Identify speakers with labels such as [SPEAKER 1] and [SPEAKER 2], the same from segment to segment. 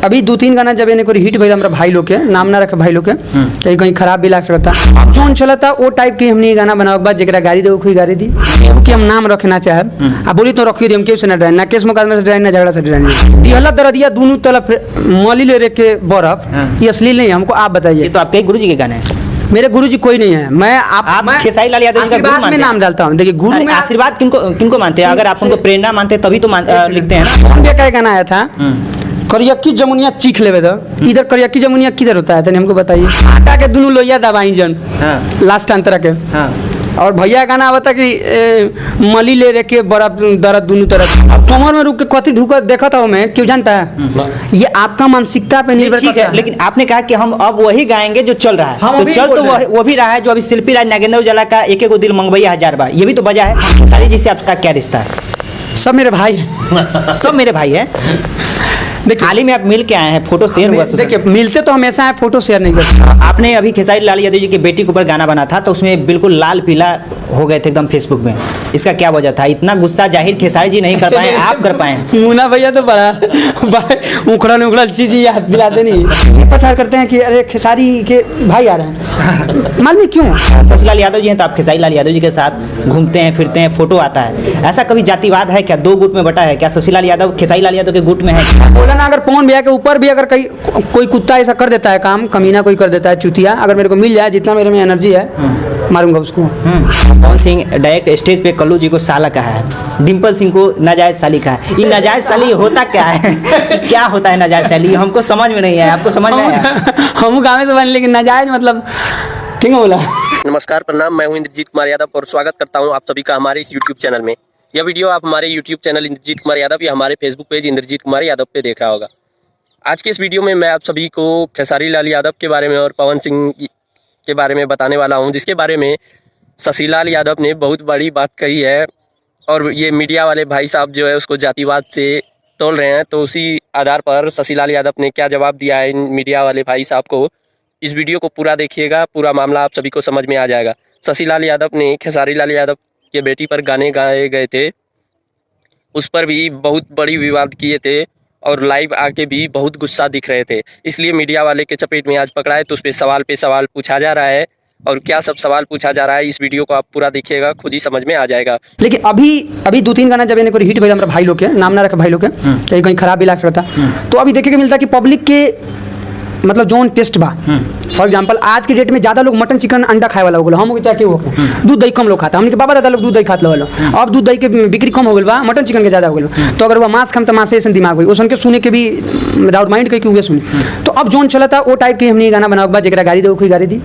[SPEAKER 1] अभी 2-3 गाना जब इन्हें कोई हिट भइल हमरा भाई लोग के नाम ना रखे भाई लोग के कहीं खराब भी लाग सकता। अब जोन चलता वो टाइप के हमने गाना बनावे के बाद जरा गाड़ी दे कोई गाड़ी दी कि हम नाम रखना चाहे आ बोली तो रखियो हम केस ना डराए ना केस मुकदमा से डराए ना झगड़ा से डराए दिहला दरदिया दोनों तरफ मौली ले रे के बर्फ ये असली नहीं हमको आप बताइए।
[SPEAKER 2] ये तो आपके गुरुजी के गाने हैं।
[SPEAKER 1] मेरे गुरुजी कोई नहीं है। मैं
[SPEAKER 2] खेसारी लाल यादव जी का गुरु मानते हैं।
[SPEAKER 1] में नाम डालता हूँ। देखिए गुरु में
[SPEAKER 2] आशीर्वाद किनको मानते हैं? अगर आप उनको प्रेरणा मानते हैं तभी तो लिखते हैं ना।
[SPEAKER 1] कौन का गाना आया था करियक्की जमुनिया चीख लेवे दो इधर करियक्की जमुनिया किधर होता है हमको बताइए। आटा के दोनों लोहिया दबाई जन लास्ट अंतरा के और भैया गाना आवता कि मली ले रे के बड़ा दर्द दोनों तरफ। अब कमर में रुक के कथी ढुका देखा था मैं क्यों जानता है ये आपका मानसिकता पे निर्भर करता है।
[SPEAKER 2] लेकिन आपने कहा कि हम अब वही गाएंगे जो चल रहा है तो चल तो वो भी रहा है जो अभी शिल्पी राज नागेंद्र उजाला का एक एक दिल मंगवैया हजार बार ये भी तो बजा है। सारी जी से आपका क्या रिश्ता है?
[SPEAKER 1] सब मेरे भाई हैं।
[SPEAKER 2] सब मेरे भाई हैं। देखिए हाल ही में आप मिल के आए हैं फोटो शेयर हुआ।
[SPEAKER 1] देखिए मिलते तो हमेशा है फोटो शेयर नहीं करते।
[SPEAKER 2] आपने अभी खेसारी लाल यादव जी की बेटी के ऊपर गाना बना था तो उसमें बिल्कुल लाल पीला हो गए थे एकदम फेसबुक में। इसका क्या वजह था? इतना गुस्सा जाहिर खेसारी जी नहीं कर पाए आप कर पाए।
[SPEAKER 1] मुन्ना भैया तो बड़ा उखड़ा चीज याद दिलाते नहीं प्रचार करते हैं कि अरे खेसारी के भाई आ रहे हैं मालूम क्यों?
[SPEAKER 2] शशि लाल यादव जी हैं तो आप खेसारी लाल यादव जी के साथ घूमते हैं फिरते हैं फोटो आता है। ऐसा कभी जातिवाद है क्या? दो गुट में बटा है क्या? शशि लाल यादव खेसारी लाल यादव के गुट में है?
[SPEAKER 1] बोला ना अगर पवन भैया के ऊपर भी अगर कोई कुत्ता ऐसा कर देता है काम कमीना कोई कर देता है चुतिया अगर मेरे को मिल जाए जितना मेरे में एनर्जी है मारूंगा उसको।
[SPEAKER 2] पवन सिंह डायरेक्ट स्टेज पे कल्लू जी को साला कहा है डिम्पल सिंह को नाजायज साली कहा है। ये नाजायज साली होता क्या है? क्या होता है नाजायज साली? हमको समझ में नहीं है। आपको समझ में आया?
[SPEAKER 1] हम गाँव से बने लेकिन नाजायज मतलब ठीक है बोला।
[SPEAKER 3] नमस्कार प्रणाम मैं हूं इंद्रजीत कुमार यादव और स्वागत करता हूं आप सभी का हमारे इस YouTube चैनल में। यह वीडियो आप हमारे YouTube चैनल इंद्रजीत कुमार यादव या हमारे फेसबुक पेज इंद्रजीत कुमार यादव पे देख रहा होगा। आज के इस वीडियो में मैं आप सभी को खेसारी लाल यादव के बारे में और पवन सिंह के बारे में बताने वाला हूं जिसके बारे में शशि लाल यादव ने बहुत बड़ी बात कही है और ये मीडिया वाले भाई साहब जो है उसको जातिवाद से तोल रहे हैं। तो उसी आधार पर शशि लाल यादव ने क्या जवाब दिया है इन मीडिया वाले भाई साहब को, इस वीडियो को पूरा देखिएगा, पूरा मामला आप सभी को समझ में आ जाएगा। शशि लाल यादव ने खेसारी लाल यादव के बेटी पर गाने गाए गए थे उस पर भी बहुत बड़ी विवाद किए थे और लाइव आके भी बहुत गुस्सा दिख रहे थे। इसलिए मीडिया वाले के चपेट में आज पकड़ा है तो उस पर सवाल पूछा जा रहा है और क्या सब सवाल पूछा जा रहा है इस वीडियो को आप पूरा देखिएगा, खुद ही समझ में आ जाएगा।
[SPEAKER 1] लेकिन अभी 2-3 गाना जब इन्हें कोई हिट भइल हमरा भाई लोग के नाम ना रखे भाई लोग के कहीं खराब भी लाग सकता। तो अभी देखे के मिलता है कि पब्लिक के मतलब जोन टेस्ट बा फॉर एग्जांपल आज के डेट में ज्यादा लोग मटन चिकन अंडा खाए वाला हो गए। हम क्या हो दूध दही कम लोग खाता हमने के बाबा दादा लोग दूध दही खाते वाला अब दूध दही के बिक्री कम हो गई बा मटन चिकन के ज्यादा हो गई। तो अगर वह मांस कम तो मांस ऐसे दिमाग हुई उस सुने के भी डाउट माइंड कहीं हुए सुनी। तो अब जोन चलता वो टाइप के हमने गाना बनावे बाद जरा गाड़ी दे कोई गाड़ी दी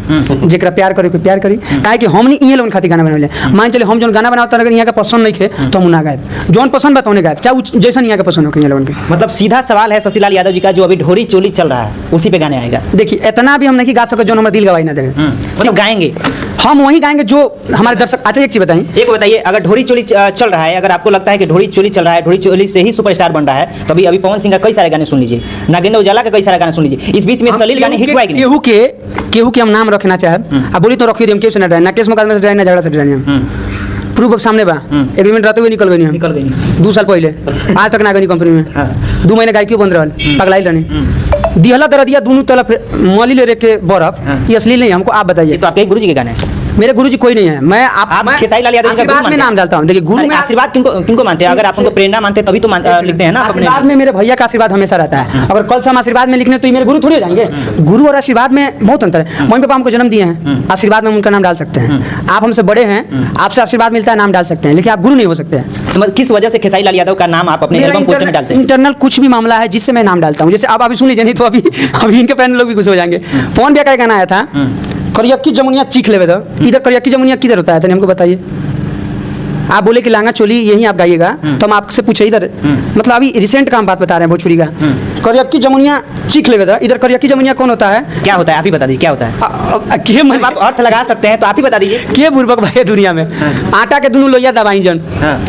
[SPEAKER 1] जरा प्यार करे कोई प्यार करी काहे कि हमने इहे लोग खातिर गाना बनावे मान चले हम जोन गाना बनावता अगर यहाँ का पसंद नहीं खे तो हम ना गाए जोन पसंद बताओ गाए चाहे जैसा यहाँ का पसंद हो लोगन के।
[SPEAKER 2] मतलब सीधा सवाल है शशि लाल यादव जी का जो अभी ढोरी चोली चल रहा है उसी पे गाने आएगा।
[SPEAKER 1] देखिए इतना भी हम नहीं गा सके जो हमारा दिल गवाही ना देवे
[SPEAKER 2] मतलब गाएंगे
[SPEAKER 1] हम वही गाएंगे जो हमारे दर्शक। अच्छा एक चीज
[SPEAKER 2] बताइए अगर ढोरी चोली चल रहा है अगर आपको लगता है कि ढोरी चोली चल रहा है ढोरी चोली से ही सुपरस्टार बन रहा है तो अभी पवन सिंह का कई सारे गाने सुन लीजिए नागेंद्र उजाला का कई सारे गाने सुन लीजिए। इस बीच में सलील गाने हिट हुआ
[SPEAKER 1] केहू के हम नाम रखना चाहे अब बोली तो रखिए हम केस ना डराए ना केस मुकदमा से डराए ना झगड़ा से डराए प्रूफ अब सामने बा एग्रीमेंट रहते हुए निकल गई 2 साल पहले आज तक ना गई कंपनी में 2 महीने गाय क्यों बंद रहा पगलाई रहनी दिहला दरदिया दोनों तरफ मौली ले रे के बर्फ ये असली नहीं हमको आप बताइए।
[SPEAKER 2] तो आपके गुरुजी के गाने हैं?
[SPEAKER 1] मेरे गुरुजी कोई नहीं है। मैं
[SPEAKER 2] खेसारी लाल यादव जी का
[SPEAKER 1] में नाम डालता हूँ। देखिए गुरु में
[SPEAKER 2] आशीर्वाद किनको मानते हैं? अगर आप उनको प्रेरणा मानते हैं तभी तो लिखते हैं ना।
[SPEAKER 1] आशीर्वाद में मेरे भैया का आशीर्वाद हमेशा रहता है। अगर कल से हम आशीर्वाद में लिखने तो मेरे गुरु थोड़ी हो जाएंगे। गुरु और आशीर्वाद में बहुत अंतर है। मम्मी पापा हमको जन्म दिए हैं आशीर्वाद में उनका नाम डाल सकते हैं। आप हमसे बड़े हैं आपसे आशीर्वाद मिलता है नाम डाल सकते हैं लेकिन आप गुरु नहीं हो सकते हैं।
[SPEAKER 2] तो किस वजह से खेसारी लाल यादव का नाम आप अपने एल्बम पोस्टर में डालते हैं?
[SPEAKER 1] इंटरनल कुछ भी मामला है जिससे मैं नाम डालता हूँ। जैसे आप अभी सुन लीजिए नहीं तो अभी इनके पैन लोग भी खुश हो जाएंगे। पवन भैया का गाना आया था करियक्की जमुनिया चीख लेवे दो इधर करियक्की जमुनिया किधर होता है हमको बताइए। आप बोले कि लांगा चोली यही आप गाइएगा तो हम आपसे पूछे इधर मतलब अभी रिसेंट का हम बात बता रहे हैं भोजपुरी का करियक्की जमुनिया चीख लेवे दो इधर करियक्की जमुनिया कौन होता है?
[SPEAKER 2] क्या होता है आप ही बता दीजिए क्या होता है? आप अर्थ लगा सकते हैं तो आप ही बता दीजिए।
[SPEAKER 1] के बुर्बक भाई दुनिया में आटा के दोनों लोहिया दबाई जन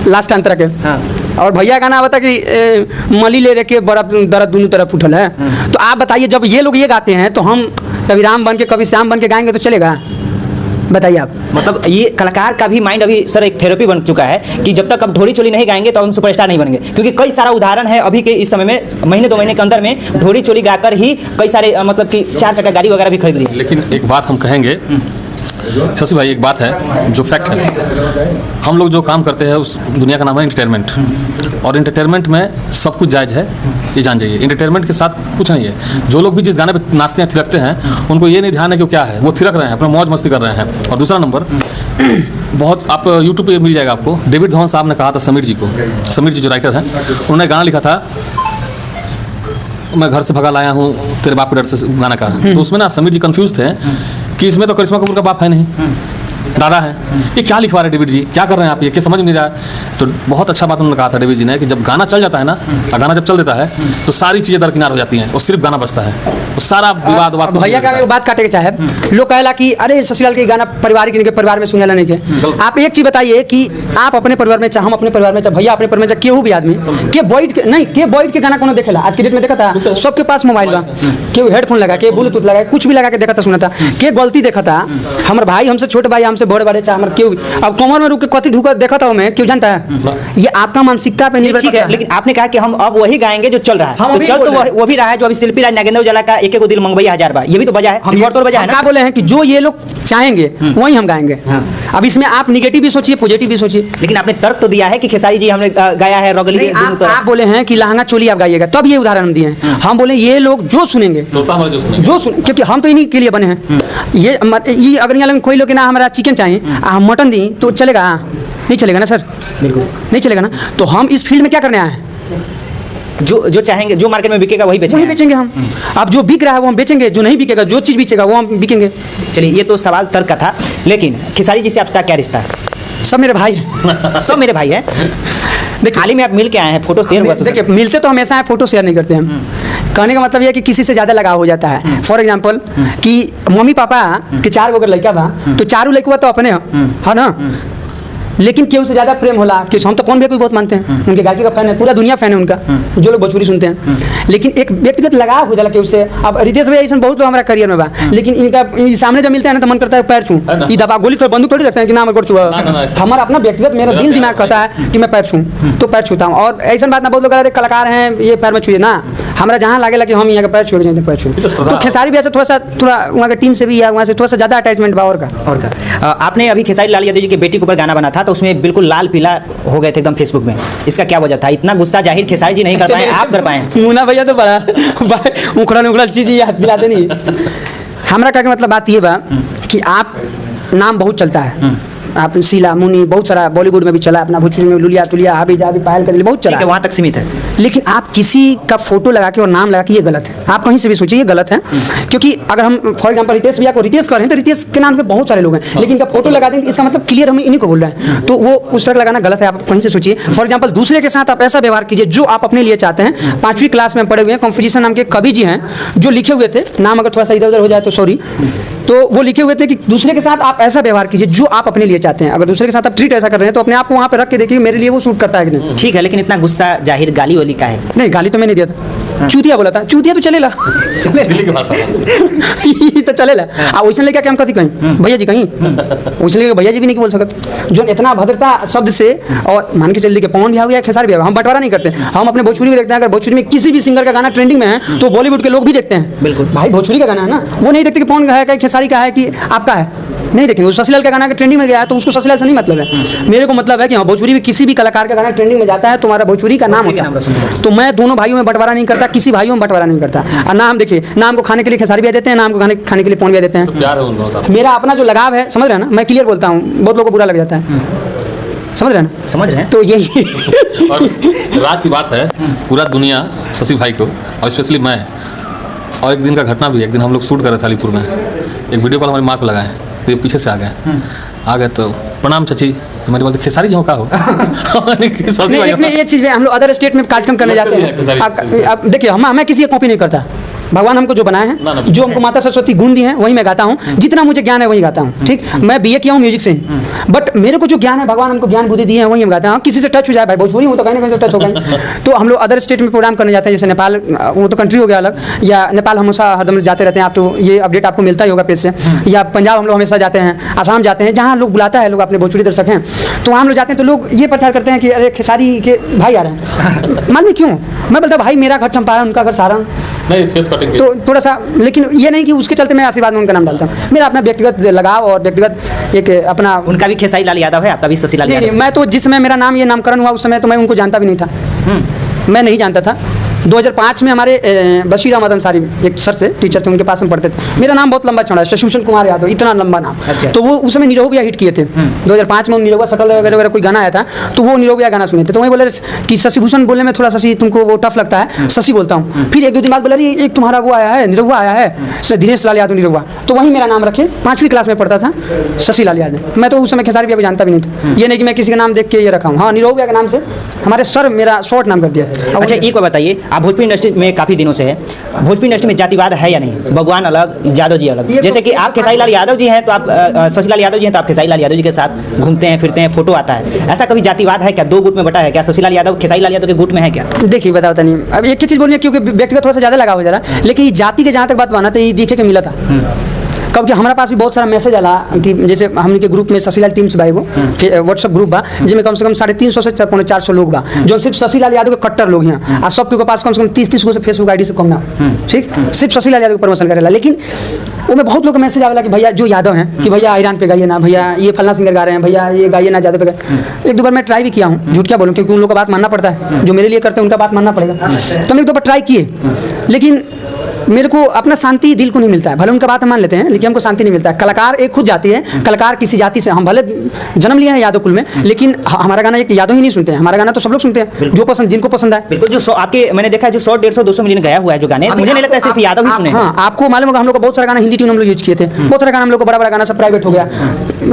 [SPEAKER 1] लास्ट अंतरा के और भैया गाना बता कि मली ले रे के बड़ा दर्द दोनों तरफ उठल है। तो आप बताइए जब ये लोग ये गाते हैं तो हम कभी राम बन के कभी श्याम बन के गाएंगे तो चलेगा? बताइए आप।
[SPEAKER 2] मतलब ये कलाकार का भी माइंड अभी सर एक थेरेपी बन चुका है कि जब तक अब ढोरी चोली नहीं गाएंगे तो हम सुपरस्टार नहीं बनेंगे, क्योंकि कई सारा उदाहरण है अभी के इस समय में, महीने 2 महीने के अंदर में ढोरी चोली गाकर ही कई सारे मतलब कि 4 चक्का गाड़ी वगैरह भी खरीद लिए।
[SPEAKER 4] लेकिन एक बात हम कहेंगे शशि भाई, एक बात है जो फैक्ट है, हम लोग जो काम करते हैं उस दुनिया का नाम है एंटरटेनमेंट, और एंटरटेनमेंट में सब कुछ जायज़ है, ये जान जाइए। एंटरटेनमेंट के साथ कुछ नहीं है। जो लोग भी जिस गाने पे नाचते हैं, थिरकते हैं, उनको ये नहीं ध्यान है कि क्या है, वो थिरक रहे हैं, अपना मौज मस्ती कर रहे हैं। और दूसरा नंबर, बहुत आप यूट्यूब पे मिल जाएगा आपको, डेविड धवन साहब ने कहा था समीर जी को, समीर जी जो राइटर हैं, उन्होंने गाना लिखा था मैं घर से भगा लाया हूँ तेरे बाप के डर से गाना का। तो उसमें ना समीर जी कंफ्यूज थे कि इसमें तो करिश्मा कपूर का बाप है नहीं, दादा है, ये क्या लिखवा रहे डेविड जी, क्या कर रहे हैं आप, ये क्या समझ नहीं रहा। तो बहुत अच्छा बात उन्होंने कहा था डेविड जी ने कि जब गाना चल जाता है ना, गाना जब चल देता है तो सारी चीज़ें दरकिनार हो जाती हैं और सिर्फ गाना बचता है, वो सारा विवाद
[SPEAKER 1] भैया का एक बात काटे के चाहे, लोग कहला कि अरे ससुराल के गाना परिवार में सुने नहीं के। आप एक चीज बताइए कि आप अपने परिवार में चाहे हम अपने परिवार में चाहे भैया अपने परिवार में चाहे केहू भी आदमी के बैठ के गाना कोनो देखेला। आज के डेट में देखा था सबके पास मोबाइल बा, केहू हेडफोन लगा के ब्लूटूथ लगा के कुछ भी लगा के देखा था, सुना था, के गलती देखा था। हमारे भाई हमसे छोटे भाई हमसे बड़े बड़े चाहे केहू अब कमर में रुक के कथी ढुका देखा था मैं, क्यों जानता है, ये आपका मानसिकता पे निर्भर
[SPEAKER 2] ठीक है। लेकिन आपने कहा कि हम अब वही गाएंगे जो चल रहा है, तो चल तो वो भी रहा है, जो अभी शिल्पी राज नागेंद्र उजाला का एक दिल मंगवैया 1000 बार, ये भी तो बजा है, हम तो बजा है ना।
[SPEAKER 1] क्या बोले हैं कि जो ये लोग चाहेंगे वही हम गाएंगे। अब इसमें आप निगेटिव भी सोचिए पॉजिटिव भी सोचिए।
[SPEAKER 2] लेकिन आपने तर्क तो दिया है कि खेसारी जी हमने गाया है रगली।
[SPEAKER 1] आप बोले हैं कि लहंगा चोली आप गाइएगा, तब ये उदाहरण हम दिए हैं। हम बोले ये लोग जो सुनेंगे क्योंकि हम तो इन्हीं के लिए बने हैं। ये अगर यहाँ कोई लोग ना हमारा चिकन चाहिए हम मटन दी तो चलेगा, नहीं चलेगा ना सर, बिल्कुल नहीं चलेगा ना। तो हम इस फील्ड में क्या करने आए हैं,
[SPEAKER 2] जो चाहेंगे, जो मार्केट में बिकेगा वही बेचेंगे
[SPEAKER 1] हम। अब जो बिक रहा है वो हम बेचेंगे, जो नहीं बिकेगा, जो चीज़ बिकेगा वो हम बिकेंगे।
[SPEAKER 2] चलिए, ये तो सवाल तर्क का था, लेकिन खेसारी जी से आपका क्या रिश्ता है?
[SPEAKER 1] सब मेरे भाई हैं।
[SPEAKER 2] सब मेरे भाई हैं। देखिए, हाल ही में आप मिल के आए हैं, फोटो शेयर हुआ।
[SPEAKER 1] देखिए, मिलते तो हमेशा है, फोटो शेयर नहीं करते हम। कहने का मतलब ये है कि किसी से ज़्यादा लगाव हो जाता है। फॉर एग्जाम्पल कि मम्मी पापा के 4 गो अगर लड़का बा तो 4 लड़का तो अपने है ना, लेकिन केहू से ज़्यादा प्रेम होला कि हम तो कौन भी कोई बहुत मानते हैं, उनके गायकी का फैन है, पूरा दुनिया फैन है उनका, जो लोग भोजपुरी सुनते हैं। लेकिन एक व्यक्तिगत लगाव हो जाला केहू से। अब रितेश भैया ऐसा बहुत लोग हमारा करियर में बा, लेकिन इनका सामने जब मिलते हैं ना तो मन करता है पैर छूं, ये दबा गोली तो बंदूक थोड़ी रखते हैं कि नाम कर छुआ। हमारा अपना व्यक्तिगत मेरा दिल दिमाग कहता है कि मैं पैर छूं तो पैर छूता हूँ। और ऐसा बात ना बहुत लोग कहते हैं कलाकार हैं ये पैर में छुए ना, हमारा जहाँ लागेला कि हम यहाँ का पैर छुए जाते पैर छुए। तो खेसारी भैया से थोड़ा वहाँ के टीम से भी या वहाँ से थोड़ा सा ज़्यादा अटैचमेंट बा। और का
[SPEAKER 2] आपने अभी खेसारी लाल यादव जी की बेटी के ऊपर गाना बना था तो उसमें बिल्कुल लाल पीला हो गए थे एकदम फेसबुक में, इसका क्या वजह था? इतना गुस्सा जाहिर खेसारी जी नहीं कर पाए, आप कर पाए?
[SPEAKER 1] मुन्ना भैया तो बड़ा उखड़ा चीज याद दिलाते नहीं। हमारा क्या मतलब बात ये बा कि आप नाम बहुत चलता है, आप शीला मुनी बहुत सारा बॉलीवुड में भी चला, अपना भोजपुरी में लुलिया तुलिया हाबी जाबी पायल कर बहुत चला,
[SPEAKER 2] वहाँ तक सीमित है।
[SPEAKER 1] लेकिन आप किसी का फोटो लगा के और नाम लगा के ये गलत है। आप कहीं से भी सोचिए ये गलत है, क्योंकि अगर हम फॉर एग्जांपल रितेश भैया को रितेश करें तो रितेश के नाम पे बहुत सारे लोग हैं, लेकिन इनका फोटो लगा देंगे इसका मतलब क्लियर हम इन्हीं को बोल रहे हैं, तो वो उस तरह लगाना गलत है। आप कहीं से सोचिए। फॉर एग्जाम्पल दूसरे के साथ आप ऐसा व्यवहार कीजिए जो आप अपने लिए चाहते हैं। 5वीं क्लास में पढ़े हुए हैं, कॉन्फिजिशन नाम के कवि जी हैं जो लिखे हुए थे, नाम अगर थोड़ा सा इधर उधर हो जाए तो सॉरी, तो वो लिखे हुए थे कि दूसरे के साथ आप ऐसा व्यवहार कीजिए जो आप अपने लिए चाहते हैं। अगर दूसरे के साथ आप ट्रीट ऐसा कर रहे हैं तो अपने आप को वहाँ पे रख के देखिए मेरे लिए वो सूट करता है कि नहीं।
[SPEAKER 2] ठीक है, लेकिन इतना गुस्सा जाहिर गाली वाली का है? नहीं,
[SPEAKER 1] गाली तो मैंने दिया था, चूतिया बोला था, चूतिया तो चलेला तो चलेला। अब वैसे लेकर हम कथी कहीं भैया जी कहीं वैसे लेकर भैया जी भी नहीं बोल सकते, जो इतना भद्रता शब्द से। और मान के चल दी पवन भी आ गया, खेसारी भी आ गया, हम बंटवारा नहीं करते, हम अपने भोजपुरी भी देखते हैं। अगर भोजपुरी में किसी भी सिंगर का गाना ट्रेंडिंग में है तो बॉलीवुड के लोग भी देखते हैं। बिल्कुल भाई, भोजपुरी का गाना है ना, वो नहीं देखते कि पवन का है कि खेसारी का है कि आपका है, नहीं देखेंगे। ससुराल का गाना ट्रेंडिंग में गया है तो उसको ससुराल से नहीं मतलब है, मेरे को मतलब है कि हाँ भोजपुरी में किसी भी कलाकार का गाना ट्रेंडिंग में जाता है तो हमारा भोजपुरी का नाम होता है। तो मैं दोनों भाइयों में बंटवारा नहीं करता, किसी भाइयों में बंटवारा नहीं करता। और नाम देखिए, नाम को खाने के लिए खेसारी भी देते हैं, नाम को खाने के लिए पवन भी देते हैं। मेरा अपना जो लगाव है, समझ रहे हैं ना, मैं क्लियर बोलता हूँ, बहुत लोगों को बुरा लग जाता है, समझ रहे हैं ना?
[SPEAKER 2] समझ रहे हैं।
[SPEAKER 1] तो यही
[SPEAKER 4] और राज की बात है, पूरा दुनिया शशि भाई को और स्पेशली मैं, और एक दिन का घटना भी, एक दिन हम लोग शूट कर रहे थे अलीपुर में, एक वीडियो कॉल हमारी माँ को लगाए तो ये पीछे से आ गए तो प्रणाम चाची, तो मैंने बोलते खेसारी जी हो का हो ये
[SPEAKER 1] चीज़ में हम लोग अदर स्टेट में कार्यक्रम करने जाते हैं। अब देखिए, मैं किसी की कॉपी नहीं करता, भगवान हमको जो बनाए हैं, जो हमको माता सरस्वती गुण दी हैं, वही मैं गाता हूँ। जितना मुझे ज्ञान है वही गाता हूँ। ठीक, मैं बीए किया हूँ म्यूजिक से, बट मेरे को जो ज्ञान है, भगवान हमको ज्ञान बुद्धि दी है, वही हम गाते हैं। किसी से टच हो जाए भाई, भोजपुरी हूँ तो कहीं ना कहीं तो टच हो गए। तो हम लोग अदर स्टेट में प्रोग्राम करने जाते हैं, जैसे नेपाल, वो तो कंट्री हो गया अलग, या नेपाल हम हमेशा हरदम जाते रहते हैं। आप तो ये अपडेट आपको मिलता ही होगा पेज से। या पंजाब हम लोग हमेशा जाते हैं, आसाम जाते हैं, जहाँ लोग बुलाता है, लोग अपने भोजपुरी दर्शक हैं, तो वहाँ हम लोग जाते हैं। तो लोग ये प्रचार करते हैं कि अरे खेसारी के भाई आ रहे हैं। मान ली क्यों, मैं बोलता भाई मेरा घर चंपारण, उनका घर सारण,
[SPEAKER 4] नहीं फेस कटिंग
[SPEAKER 1] तो थोड़ा सा, लेकिन ये नहीं कि उसके चलते मैं आशीर्वाद में उनका नाम डालता हूँ। मेरा अपना व्यक्तिगत लगाव और व्यक्तिगत एक अपना।
[SPEAKER 2] उनका भी खेसारी लाल यादव है, आपका भी शशि लाल
[SPEAKER 1] नहीं,
[SPEAKER 2] यादव।
[SPEAKER 1] मैं तो जिस समय मेरा नाम ये नामकरण हुआ उस समय तो मैं उनको जानता भी नहीं था। मैं नहीं जानता था। 2005 में हमारे बशीर अहमद अंसारी एक सर से टीचर थे, उनके पास हम पढ़ते थे। मेरा नाम बहुत लंबा चौड़ा है, शशिभूषण कुमार यादव, इतना लंबा नाम।
[SPEAKER 2] अच्छा।
[SPEAKER 1] तो वो उस समय निरहुआ हिट किए थे 2005 में। निरहुआ सकल वगैरह वगैरह कोई गाना आया था, तो वो निरहुआ गाना सुने थे। तो वही बोले कि शशिभूषण बोलने में थोड़ा शशि तुमको वो टफ लगता है, शशि बोलता हूँ। फिर 1-2 दिन बाद बोला एक तुम्हारा वो आया है, निरहुआ आया है, दिनेश लाल यादव निरहुआ। तो वही मेरा नाम रखे, 5वीं क्लास में पढ़ता था, शशि लाल यादव। मैं तो उस समय खेसारी भैया को जानता भी नहीं था। ये नहीं कि मैं किसी का नाम देख के ये रखा हूँ। हाँ, निरहुआ के नाम से हमारे सर मेरा शॉर्ट नाम कर दिया।
[SPEAKER 2] अच्छा, एक बात बताइए, आप भोजपुरी इंडस्ट्री में काफी दिनों से है, भोजपुरी इंडस्ट्री में जातिवाद है या नहीं? भगवान अलग, यादव जी अलग। जैसे कि आप खेसारी लाल यादव जी हैं तो आप शशि लाल यादव जी हैं तो आप खेसारी लाल यादव जी के साथ घूमते हैं, फिरते हैं, फोटो आता है। ऐसा कभी जातिवाद है क्या? 2 गुट में बटा है क्या? शशि लाल यादव खेसारी लाल यादव के गुट में है क्या?
[SPEAKER 1] देखिए बताता नहीं, अब एक ही चीज़ बोलिए, क्योंकि व्यक्तिगत थोड़ा सा ज़्यादा लगा हो जा रहा है। लेकिन जाति के जहाँ तक बात माना तो ये देखे के मिला था। कब कि हमारे पास भी बहुत सारा मैसेज आला कि जैसे हमने के ग्रुप में शशि लाल टीम्स बा, एगो व्हाट्सएप ग्रुप बा, जिसमें कम से कम 350 से 400 लोग बा, जो सिर्फ शशि लाल यादव के कट्टर लोग हैं। और सबके पास कम से कम 30 गो से फेसबुक आईडी से कम ना, ठीक, सिर्फ शशि लाल यादव को प्रमोशन करेला। लेकिन वो में बहुत लोग का मैसेज आवेला कि भैया जो यादव हैं कि भैया ईरान पे गाइए ना, भैया ये फलना सिंगर गा रहे हैं, भैया ये गाइए ना यादव पे गाइए। 1-2 बार मैं ट्राई भी किया हूँ, झूठ क्या बोलूँ, क्योंकि उन लोग का बात मानना पड़ता है। जो मेरे लिए करते हैं उनका बात मानना पड़ेगा। तो हम 1-2 बार ट्राई किए, लेकिन मेरे को अपना शांति दिल को नहीं मिलता है। भले उनका बात हम मान लेते हैं, लेकिन हमको शांति नहीं मिलता है। कलाकार एक खुद जाती है, कलाकार किसी जाति से, हम भले जन्म लिए हैं यादव कुल में, लेकिन हमारा गाना एक यादव ही नहीं सुनते हैं, हमारा गाना तो सब लोग सुनते हैं, जो पसंद, जिनको पसंद आए।
[SPEAKER 2] बिल्कुल, जो आपके मैंने देखा है जो 100, 150, 200 मिलियन गया हुआ है जो गाने, मुझे नहीं लगता सिर्फ यादव ही सुने।
[SPEAKER 1] हाँ, आपको मालूम होगा हम लोग का बहुत सारा गाना हिंदी ट्यून हम लोग यूज किए थे। बहुत सारा गाना हम लोग को बड़ा गाना सब प्राइवेट हो गया,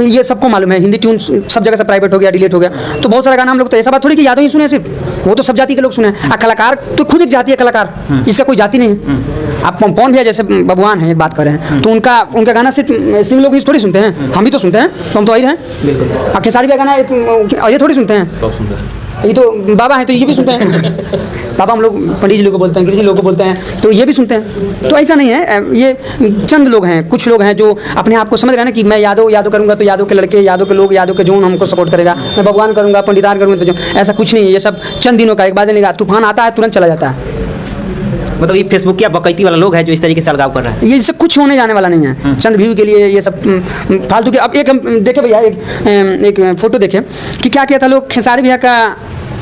[SPEAKER 1] ये सबको मालूम है। हिंदी ट्यून सब जगह से प्राइवेट हो गया, डिलीट हो गया। तो बहुत सारा गाना हम लोग, तो ऐसा बात थोड़ी कि यादव ही सुने सिर्फ, वो तो सब जाति के लोग सुने। कलाकार तो खुद एक जाति है, कलाकार, इसका कोई जाति नहीं है। आप पवन भैया जैसे भगवान हैं, एक बात कर रहे हैं, तो उनका गाना सिर्फ सिंह लोग ही थोड़ी सुनते हैं, हम भी तो सुनते हैं, तो हम तो वही हैं। बिल्कुल। खेसारी भैया गाना ये थोड़ी सुनते हैं, ये तो बाबा हैं तो ये भी सुनते हैं। बाबा हम लोग पंडित जी लोग को बोलते हैं, गिरिजी लोग को बोलते हैं, तो ये भी सुनते हैं। तो ऐसा नहीं है, ये चंद लोग हैं, कुछ लोग हैं जो अपने आप को समझ रहे हैं ना कि मैं यादव करूँगा तो यादव के लड़के, यादव के लोग, यादव के जोन हमको सपोर्ट करेगा। मैं भगवान करूँगा, पंडितार करूँगा तो जो, ऐसा कुछ नहीं है। ये सब चंद दिनों का, एक बाद नहीं, तूफान आता है तुरंत चला जाता है।
[SPEAKER 2] मतलब ये फेसबुक या बकैती वाला लोग है जो इस तरीके से अलगाव कर रहा है।
[SPEAKER 1] ये इससे कुछ होने जाने वाला नहीं है। चंद व्यू के लिए ये सब फालतू के। अब एक हम देखे भैया, एक फोटो देखे कि क्या किया था लोग, खेसारी भैया का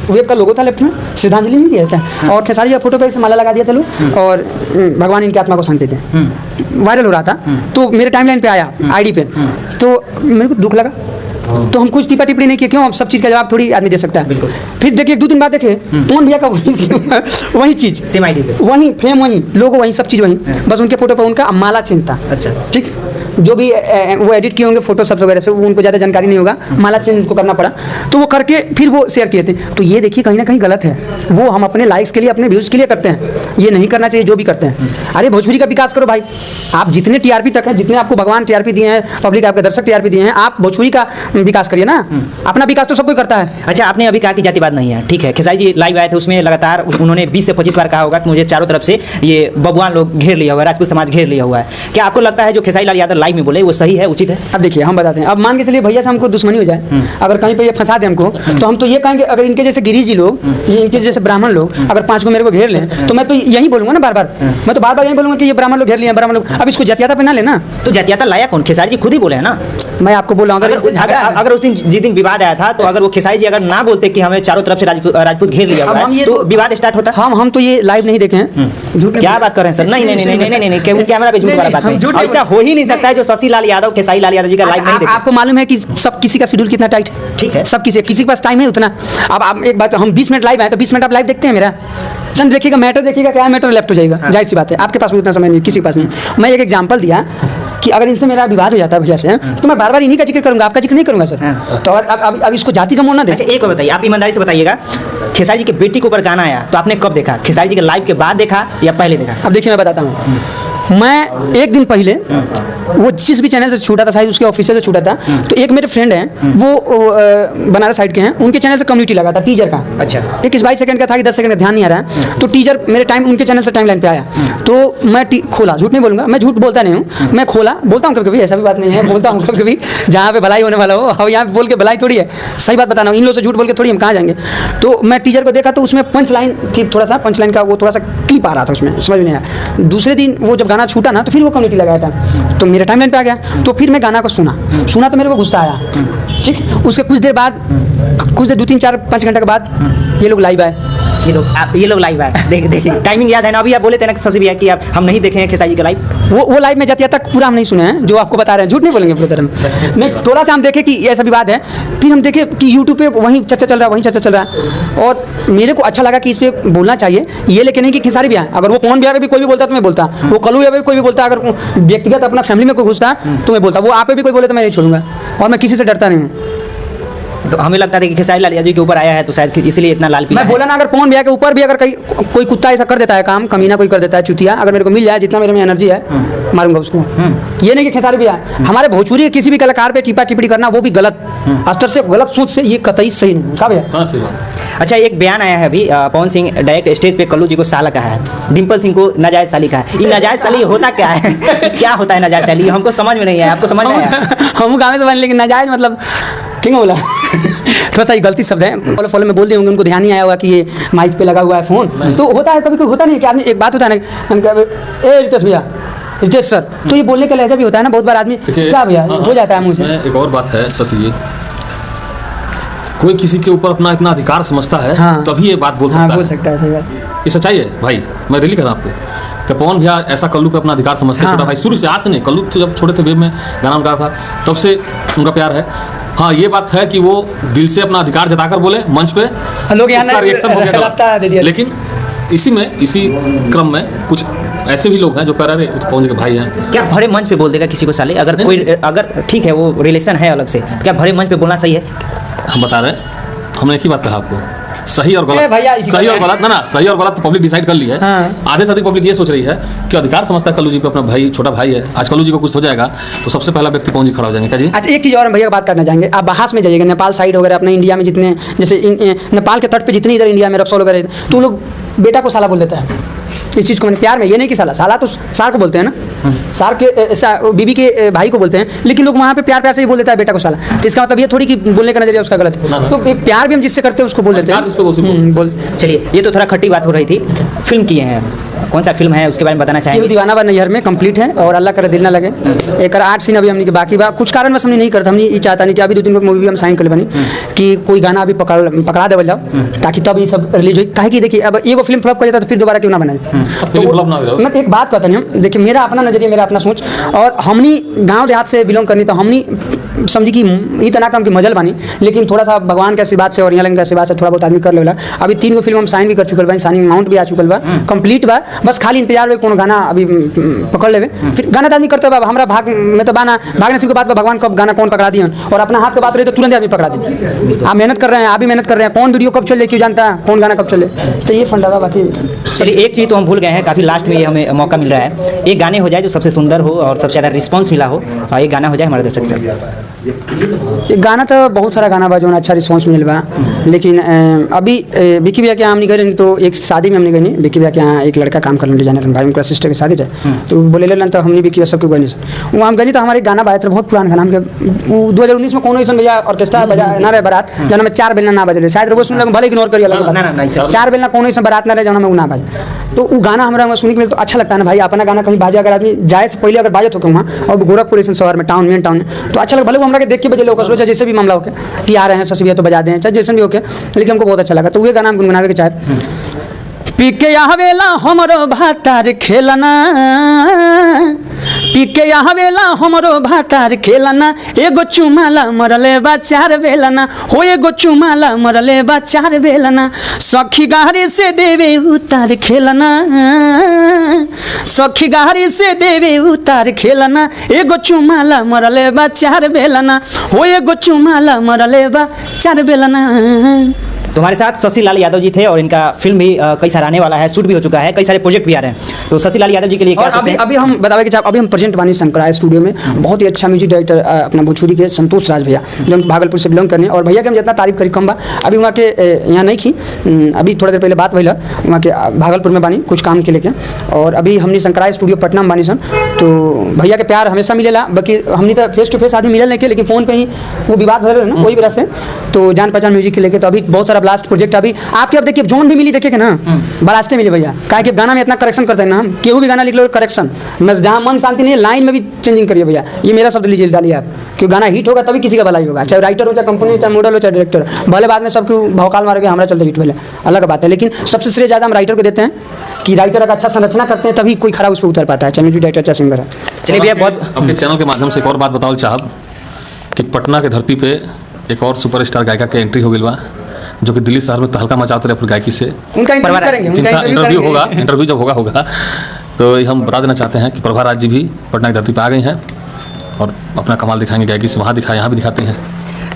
[SPEAKER 1] वेब का लोगो था लेफ्ट में, श्रद्धांजलि नहीं दिया था, और खेसारी भैया फोटो पे ऐसे माला लगा दिया था लोग, और भगवान इनकी आत्मा को शांति दे, वायरल हो रहा था। तो मेरे टाइमलाइन पे आया आईडी पे, तो मेरे को दुख लगा। तो हम कुछ टिप्पणी नहीं किए, क्यों, अब सब चीज़ का जवाब थोड़ी आदमी दे सकता है। फिर देखिए 1-2 दिन बाद देखे पवन भैया का वही चीज़,
[SPEAKER 2] सेम आईडी पे,
[SPEAKER 1] वही फ्रेम, वही लोगो, वही सब चीज़ वही, बस उनके फोटो पर उनका माला चेंज था।
[SPEAKER 2] अच्छा,
[SPEAKER 1] ठीक, जो भी वो एडिट किए होंगे फोटो सब वगैरह से, वो उनको ज़्यादा जानकारी नहीं होगा, माला चेंज उनको करना पड़ा, तो वो करके फिर वो शेयर किए थे। तो ये देखिए कहीं ना कहीं गलत है। वो हम अपने लाइक्स के लिए, अपने व्यूज़ के लिए करते हैं, ये नहीं करना चाहिए जो भी करते हैं। अरे भोजपुरी का विकास करो भाई, आप जितने टीआरपी तक हैं, जितने आपको भगवान टीआरपी दिए हैं, पब्लिक आपके दर्शक टीआरपी दिए हैं, आप भोजपुरी का विकास करिए ना। अपना विकास तो सब कोई करता है।
[SPEAKER 2] अच्छा, आपने अभी कहा कि जातिवाद नहीं है, ठीक है। खेसारी जी लाइव आए थे, उसमें लगातार उन्होंने 20 से 25 बार कहा होगा कि मुझे चारों तरफ से ये बबुआन लोग घेर लिया हुआ है, राजपूत समाज घेर लिया हुआ है। क्या आपको लगता है जो खेसारी लाल यादव लाइव में बोले वो सही है, उचित है?
[SPEAKER 1] अब देखिए हम बताते हैं, अब मान के चलिए भैया से हमको दुश्मनी हो जाए, अगर कहीं पे ये फंसा दे हमको, तो हम तो ये कहेंगे, अगर इनके जैसे गिरिजी लोग, इनके जैसे ब्राह्मण लोग अगर 5 को मेरे को घेर लें, तो मैं तो यही बोलूंगा ना बार-बार, मैं तो बार-बार यही बोलूंगा कि ये ब्राह्मण लोग घेर लिए, ब्राह्मण लोग। अब इसको जातियाता पे ना लेना।
[SPEAKER 2] तो जातियाता लाया कौन? खेसारी जी खुद ही बोले हैं ना।
[SPEAKER 1] मैं आपको बोल रहा हूँ,
[SPEAKER 2] अगर उस दिन जिस दिन विवाद आया था, तो अगर वो खेसारी जी अगर ना बोलते कि हमें चारों तरफ से राजपूत घेर लिया हुआ है, तो विवाद स्टार्ट होता।
[SPEAKER 1] हम तो ये लाइव नहीं देखे हैं।
[SPEAKER 2] क्या बात कर रहे हैं सर? नहीं, कैमरा पे झूठ वाला बात नहीं, ऐसा हो ही नहीं सकता है जो शशि लाल यादव, खेसारी लाल यादव जी का लाइव नहीं देखे।
[SPEAKER 1] आपको मालूम है कि सब किसी का शेड्यूल कितना टाइट है?
[SPEAKER 2] ठीक है,
[SPEAKER 1] सब किसी के पास टाइम है उतना। अब आप एक बात, हम 20 मिनट लाइव आए तो 20 मिनट आप लाइव देखते हैं मेरा, चंद देखिएगा, मैटर देखिएगा, क्या मैटर लेफ्ट हो जाएगा, जाहिर सी बात है। आपके पास भी उतना समय नहीं, किसी के पास नहीं। मैं एक एग्जांपल दिया कि अगर इनसे मेरा विवाद हो जाता है भैया से तो मैं बार बार इन्हीं का जिक्र करूंगा, आपका जिक्र नहीं करूंगा सर। तो अब इसको जाति का मोड़ ना दे।
[SPEAKER 2] अच्छा एक बात बताइए, आप ईमानदारी से बताइएगा, खेसारी जी के बेटी के ऊपर गाना आया तो आपने कब देखा? खेसारी जी के लाइव के बाद देखा या पहले देखा?
[SPEAKER 1] अब देखिए मैं बताता हूँ, मैं एक दिन पहले वो जिस भी चैनल से छूटा था, शायद उसके ऑफिस से छूटा था, तो एक मेरे फ्रेंड हैं वो बनारस साइड के हैं, उनके चैनल से कम्युनिटी लगा था टीजर का।
[SPEAKER 2] अच्छा।
[SPEAKER 1] 21-22 सेकंड का था कि 10 सेकंड का ध्यान नहीं आ रहा है, तो टीजर मेरे टाइम उनके चैनल से टाइम लाइन पे आया, तो मैं खोला, झूठ नहीं बोलूँगा, मैं झूठ बोलता नहीं हूँ, मैं खोला, बोलता हूँ कभी कभी, ऐसा भी बात नहीं है, बोलता हूँ कभी कभी जहाँ पे भलाई होने वाला हो, और यहाँ पे बोल के भलाई थोड़ी है, सही बात बताना, इन लोगों से झूठ बोल के थोड़ी हम कहाँ जाएंगे। तो मैं टीजर को देखा तो उसमें पंच लाइन थी, थोड़ा सा पंच लाइन का वो थोड़ा सा क्लिप आ रहा था उसमें, समझ नहीं आया। दूसरे दिन वो जब गाना छूटा ना तो फिर वो कम्युनिटी लगाया था, तो मेरे टाइम लाइन पे आ गया, तो फिर मैं गाना को सुना तो मेरे को गुस्सा आया, ठीक। उसके कुछ देर बाद, कुछ देर 2-3-4-5 घंटे के बाद ये लोग लाइव आए,
[SPEAKER 2] ये लोग लाइव आए, देखिए टाइमिंग याद है ना? अभी आप बोले थे ना शशि भैया कि आप हम नहीं देखे हैं खेसारी जी का लाइव,
[SPEAKER 1] वो लाइव में जाती तक पूरा हम नहीं सुने हैं जो आपको बता रहे हैं, झूठ नहीं बोलेंगे पूरी तरह नहीं, थोड़ा सा हम देखे कि ऐसा विवाद है, फिर हम देखे कि यूट्यूब पे वहीं चर्चा चल रहा है, वहीं चर्चा चल रहा है, और मेरे को अच्छा लगा कि इस पर बोलना चाहिए, ये लेकिन नहीं कि खेसारी भैया, अगर वो पवन भैया पे भी कोई भी बोलता तो मैं बोलता, वो कल्लू भैया पे कोई भी बोलता, अगर व्यक्तिगत अपना फैमिली में कोई घुसता तो मैं बोलता, वो आप पे भी कोई बोले तो मैं नहीं छोड़ूंगा, और मैं किसी से डरता नहीं हूँ।
[SPEAKER 2] तो हमें लगता था कि खेसारी लाल यादव के ऊपर आया है तो शायद इसलिए इतना लाल पीला
[SPEAKER 1] मैं बोला ना, अगर पवन भैया के ऊपर भी अगर कोई कुत्ता ऐसा कर देता है काम, कमीना कोई कर देता है, चुतिया, अगर मेरे को मिल जाए, जितना मेरे में एनर्जी है मारूंगा उसको। ये नहीं कि खेसारी भैया, हमारे भोजपुरी के किसी भी कलाकार पे टिप्पा टिप्पणी करना वो भी गलत स्तर से, गलत सोच से, ये कतई सही नहीं है भैया।
[SPEAKER 2] अच्छा एक बयान आया है अभी, पवन सिंह डायरेक्ट स्टेज पे कल्लू जी को साला कहा है, डिम्पल सिंह को नाजायज साली कहा है, ये नाजायज साली होता क्या है? क्या होता है नाजायज साली? हमको समझ में नहीं आया, आपको समझ में आया?
[SPEAKER 1] हम गाँव से बने, लेकिन नाजायज मतलब ठीक है बोला थोड़ा सा गलती शब्द है, फॉलो में बोल दिए होंगे, उनको ध्यान नहीं आया होगा कि ये माइक पे लगा हुआ है फोन, तो होता है कभी कभी, होता नहीं कि आदमी, एक बात होता है ना, ए रितेश भैया, रितेश सर, तो ये बोलने का लहजा भी होता है ना, बहुत बार आदमी क्या भैया हो जाता है मुँह से।
[SPEAKER 4] एक और बात है शशि जी, कोई किसी के ऊपर अपना इतना अधिकार समझता है तभी ये बात बोल सकता है, सही बात, ये सच्चाई है भाई, मैं रियली कह रहा हूँ आपको कि पवन भैया ऐसा कल्लू पे अपना अधिकार समझते हैं, छोटा भाई शुरू से, आज से नहीं, कल्लू तो जब छोटे थे वेब में गाना गा था तब से उनका प्यार है। हाँ ये बात है कि वो दिल से अपना अधिकार जताकर बोले मंच पे, लोग यहाँ रिएक्शन हो गया, लेकिन इसी क्रम में कुछ ऐसे भी लोग हैं जो कह रहे हैं पवन के भाई हैं।
[SPEAKER 2] क्या भरे मंच पे बोल देगा किसी को साले? अगर कोई, अगर ठीक है वो रिलेशन है अलग से, क्या भरे मंच पे बोलना सही है?
[SPEAKER 4] हम बता रहे हैं, हमने एक ही बात कहा आपको, सही और गलत, सही और गलत ना, सही और गलत तो पब्लिक डिसाइड कर ली है। आधे से अधिक पब्लिक ये सोच रही है कि अधिकार समझता है कल्लू जी पे, अपना भाई, छोटा भाई है, आज कल्लू जी को कुछ हो जाएगा तो सबसे पहला व्यक्ति पवन जी खड़ा हो जाएंगे। क्या जी?
[SPEAKER 1] अच्छा एक चीज़ और भैया बात करना चाहेंगे, आप बाहर में जाइएगा, नेपाल साइड वगैरह, अपने इंडिया में जितने, जैसे नेपाल के तट पे जितने इधर इंडिया में रक्सौल वगैरह, तो लोग बेटा को साला बोल देता है, इस चीज़ को मैंने प्यार में, ये नहीं कि साला तो सार को बोलते हैं ना, सार के बीबी के भाई को बोलते हैं, लेकिन लोग वहाँ पे प्यार से ही बोल देता है बेटा को साला, तो इसका मतलब ये थोड़ी कि बोलने का नजरिया उसका गलत है, तो एक प्यार भी हम जिससे करते हैं उसको बोल देते हैं। बोल
[SPEAKER 2] चलिए, ये तो थोड़ा खट्टी बात हो रही थी, फिल्म किए हैं, कौन सा फिल्म है उसके बारे में बताना चाहेंगे?
[SPEAKER 1] दीवाना बा नैहर में कंप्लीट है, और अल्लाह करे दिल ना लगे, एक 8 सीन अभी हमने के बाकी बा, कुछ कारण बस हमने नहीं करता, हमने ये चाहता नहीं कि अभी 2-3 मूवी हम साइन कर बनी कि कोई गाना अभी पकड़ा देवल जाओ, ताकि तब ये सब रिलीज हो, काहे कि देखिए अब एगो फिल्म फ्लॉप कर जाता तो फिर दोबारा क्यों ना बनाए। मैं एक बात कहता नहीं, देखिए मेरा अपना नजरिया, मेरा अपना सोच, और हमनी गाँव देहात से बिलोंग करनी, तो हमनी समझी कि इतना काम की मजल बनी, लेकिन थोड़ा सा भगवान के आशीर्वाद से और यहाँ के आशीर्वाद से थोड़ा बहुत आदमी कर लेला। अभी 3 गो फिल्म हम साइन भी कर चुकल बा, साइनिंग अमाउंट भी आ चुकल बा, कंप्लीट बा, बस खाली इंतजार में कोनो गाना अभी पकड़ लेवे, फिर गाना तो आदमी करते बा, हमारा भाग में तो बाना भाग नसीब के बात, भगवान कब गाना कौन पकड़ा दिए, और अपना हाथ की बात रही तो तुरंत आदमी पकड़ा दी। आप मेहनत कर रहे हैं, आप भी मेहनत कर रहे हैं, कौन वीडियो कब चले क्यों जानता है, कौन गाना कब चले, तो ये फंडा बा। बाकी
[SPEAKER 2] चलिए एक चीज़ तो हम भूल गए हैं, काफ़ी लास्ट में ये हमें मौका मिल रहा है, एक गाने हो जाए जो सबसे सुंदर हो और सबसे ज़्यादा रिस्पॉन्स मिला हो, और एक गाना हो जाए हमारे दर्शक से।
[SPEAKER 1] गाना तो बहुत सारा गाना बा जो अच्छा रिस्पॉन्स मिल बा, लेकिन अभी विक्की भैया के यहाँ हमने गए तो एक शादी में हमने गई, विक्की भैया के यहाँ एक लड़का काम करने डिजाइनर भाई, उनका सिस्टर की शादी रहे, तो बोले लेना तो हमने विक्की सबको गई नहीं, वहाँ हम गई तो हमारे गाना बाया था, बहुत पुराना गाना, हम 2019 में कौन ऐसा भैया ऑर्केस्ट्रा बजा ना रहे बारात, जहाँ में 4 बेलना ना बजे, शायद वो सुन लगे भले इग्नोर करिए, 4 बेलना कौन ऐसा बारात ना रहे जहाँ में वो ना बजे, तो वो गाना हमारा सुनने के लिए तो अच्छा लगता है ना भाई, अपना गाना कहीं बाजे, अगर आदमी जाए से पहले अगर बाजत हो वहाँ, और गोरखपुर ऐसे शहर में टाउन में तो अच्छा लगा, भले वो हमारा देख के बजे लोग जैसे भी मामला होके कि आ रहे हैं शशि भैया तो बजा दें, चाहे जैसे भी होके, लेकिन हमको बहुत अच्छा लगा, तो ये गाना हम गुनगुनावे के चाहे, पी के आवेला हमरो भातार खेलना, पी के आवेला हमरो भातार खेलना, एगो चुमाला मरले बा 4 बेलना, हो एगो चुमाला मरले बा 4 बेलना, सखी गारे से देवे उतार खेलना, सखी गाड़ी से देवे उतार खेलना, एगो चुमाला मरले बा 4 बेलना, हो एगो चुमाला मरले बा 4 बेलना।
[SPEAKER 2] तो हमारे साथ शशि लाल यादव जी थे और इनका फिल्म भी कई सारा आने वाला है, शूट भी हो चुका है, कई सारे प्रोजेक्ट भी आ रहे हैं। तो शशि लाल यादव जी के लिए क्या
[SPEAKER 1] और
[SPEAKER 2] सोचते हैं?
[SPEAKER 1] अभी हम बतावे कि साहब अभी हम प्रेजेंट बानी शंकराय स्टूडियो में, बहुत ही अच्छा म्यूजिक डायरेक्टर अपना भोजपुरी के संतोष राज भैया, जो भागलपुर से बिलोंग करने, और भैया के हम जितना तारीफ करी कम बा। अभी वहाँ के यहाँ नहीं की, अभी थोड़ा देर पहले बात भइल, वहाँ के भागलपुर में बानी कुछ काम के लेके, और अभी हमने शंकराय स्टूडियो पटना में बानी सन। तो भैया के प्यार हमेशा मिलेला, बाकी हमने तो फेस टू फेस आदमी मिलल नहीं के, लेकिन फोन पे ही वो विवाद भर ना कोई वजह से। तो जान पहचान म्यूजिक के लेके तो अभी बहुत सारा ब्लास्ट प्रोजेक्ट अभी आपके, अब देखिए जोन भी मिली देखिए ना, बलास्टे मिली भैया, काहे कि गाना में इतना करेक्शन करते हैं ना हम, केहू भी गाना लिख लो करेक्शन, मैं जहाँ मन शांति नहीं है लाइन में भी चेंजिंग करिए भैया, ये मेरा शब्द लीजिए डालिए आप, क्योंकि गाना हिट होगा तभी किसी का भलाई होगा, चाहे राइटर हो, चाहे कंपनी हो, चाहे मॉडल हो, चाहे डायरेक्टर, भले बाद में सबको भौकाल मारेंगे हमारा चलते हिट भले अलग बात है, लेकिन सबसे श्रेय ज़्यादा हम राइटर को देते हैं कि राइटर अगर अच्छा संरचना करते हैं तभी कोई खरा उस पर उतर पाता है, चाहे म्यूजिक डायरेक्टर चाहे सिंगर है।
[SPEAKER 2] चलिए भैया, बहुत
[SPEAKER 4] आपके चैनल के माध्यम से एक और बात बताओ चाहब कि पटना के धरती पे एक और सुपरस्टार गायिका के एंट्री हो गई बा, जो कि दिल्ली शहर में तहलका मचाते रहे अपनी गायकी से।
[SPEAKER 1] उनका इंटरव्यू करेंगे,
[SPEAKER 4] जिनका इंटरव्यू होगा, इंटरव्यू जब होगा तो ये हम बता देना चाहते हैं कि प्रभा राज जी भी पटना की धरती पर आ गई हैं और अपना कमाल दिखाएंगे गायकी से, वहाँ दिखाए यहाँ भी दिखाते हैं।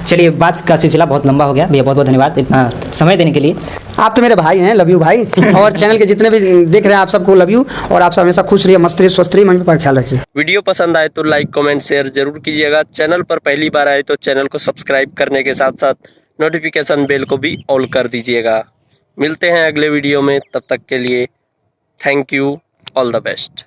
[SPEAKER 2] चलिए, बात का सिलसिला बहुत लंबा हो गया भैया, बहुत बहुत धन्यवाद इतना समय देने के लिए।
[SPEAKER 1] आप तो मेरे भाई हैं, लव यू भाई, और चैनल के जितने भी देख रहे हैं आप सबको लव यू, और आप सब हमेशा खुश रहिए, मस्त रहिए, स्वस्थ रहिए, मम्मी पापा का ख्याल रखिए।
[SPEAKER 3] वीडियो पसंद आए तो लाइक कमेंट शेयर जरूर कीजिएगा। चैनल पर पहली बार आए तो चैनल को सब्सक्राइब करने के साथ साथ नोटिफिकेशन बेल को भी ऑल कर दीजिएगा। मिलते हैं अगले वीडियो में, तब तक के लिए thank you, all the best.